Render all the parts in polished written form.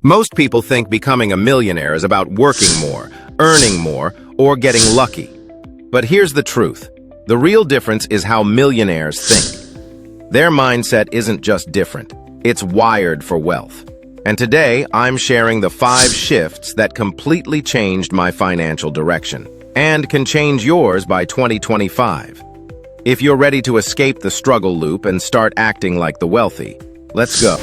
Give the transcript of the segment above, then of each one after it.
Most people think becoming a millionaire is about working more, earning more, or getting lucky. But here's the truth. The real difference is how millionaires think. Their mindset isn't just different, it's wired for wealth. And today, I'm sharing the 5 shifts that completely changed my financial direction and can change yours by 2025. If you're ready to escape the struggle loop and start acting like the wealthy, let's go.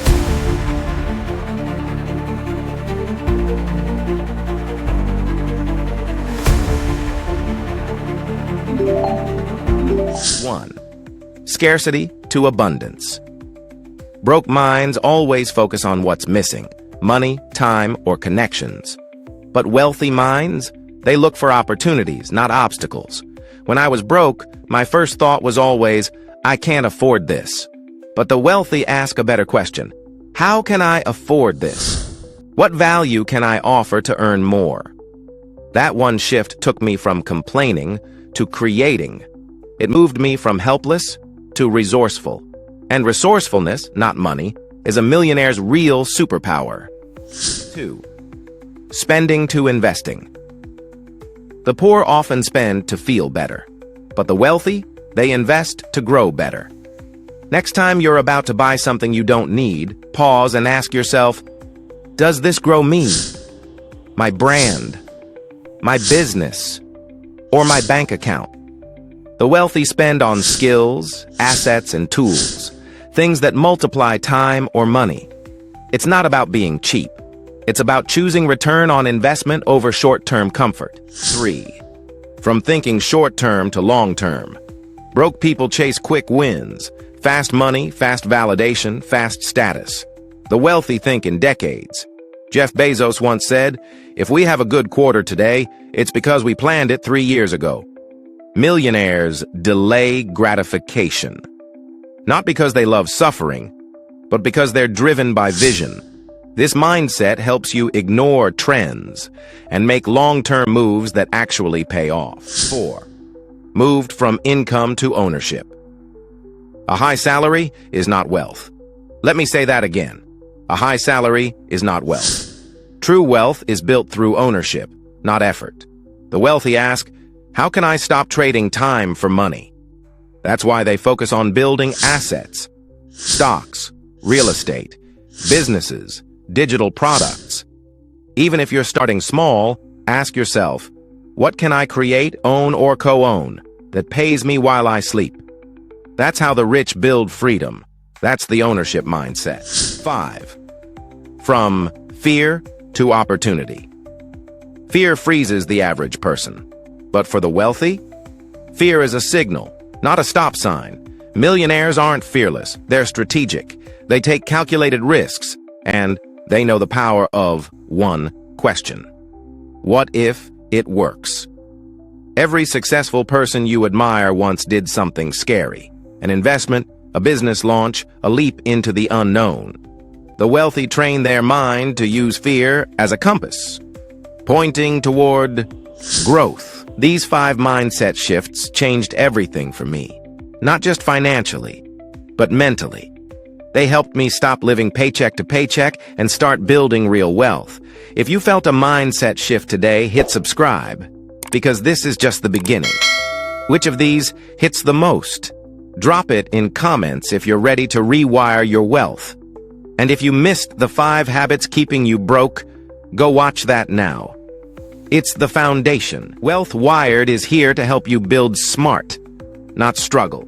1. Scarcity to abundance. Broke minds always focus on what's missing: money, time, or connections. But wealthy minds, they look for opportunities, not obstacles. When I was broke, my first thought was always, I can't afford this. But the wealthy ask a better question. How can I afford this? What value can I offer to earn more? That one shift took me from complaining to creating. It moved me from helpless to resourceful. And resourcefulness, not money, is a millionaire's real superpower. 2. Spending to investing. The poor often spend to feel better, but the wealthy, they invest to grow better. Next time you're about to buy something you don't need, pause and ask yourself, does this grow me, my brand, my business, or my bank account? The wealthy spend on skills, assets, and tools, things that multiply time or money. It's not about being cheap. It's about choosing return on investment over short-term comfort. 3. From thinking short-term to long-term. Broke people chase quick wins, fast money, fast validation, fast status. The wealthy think in decades. Jeff Bezos once said, if we have a good quarter today, it's because we planned it 3 years ago. Millionaires delay gratification. Not because they love suffering, but because they're driven by vision. This mindset helps you ignore trends and make long-term moves that actually pay off. 4. Moved from income to ownership. A high salary is not wealth. Let me say that again. A high salary is not wealth. True wealth is built through ownership, not effort. The wealthy ask, how can I stop trading time for money? That's why they focus on building assets, stocks, real estate, businesses, digital products. Even if you're starting small, ask yourself, what can I create, own, or co-own that pays me while I sleep? That's how the rich build freedom. That's the ownership mindset. 5. From fear to opportunity. Fear freezes the average person. But for the wealthy, fear is a signal, not a stop sign. Millionaires aren't fearless. They're strategic. They take calculated risks, and they know the power of one question. What if it works? Every successful person you admire once did something scary. An investment, a business launch, a leap into the unknown. The wealthy train their mind to use fear as a compass, pointing toward growth. These 5 mindset shifts changed everything for me. Not just financially, but mentally. They helped me stop living paycheck to paycheck and start building real wealth. If you felt a mindset shift today, hit subscribe, because this is just the beginning. Which of these hits the most? Drop it in comments if you're ready to rewire your wealth. And if you missed the 5 habits keeping you broke, go watch that now. It's the foundation. Wealth Wired is here to help you build smart, not struggle.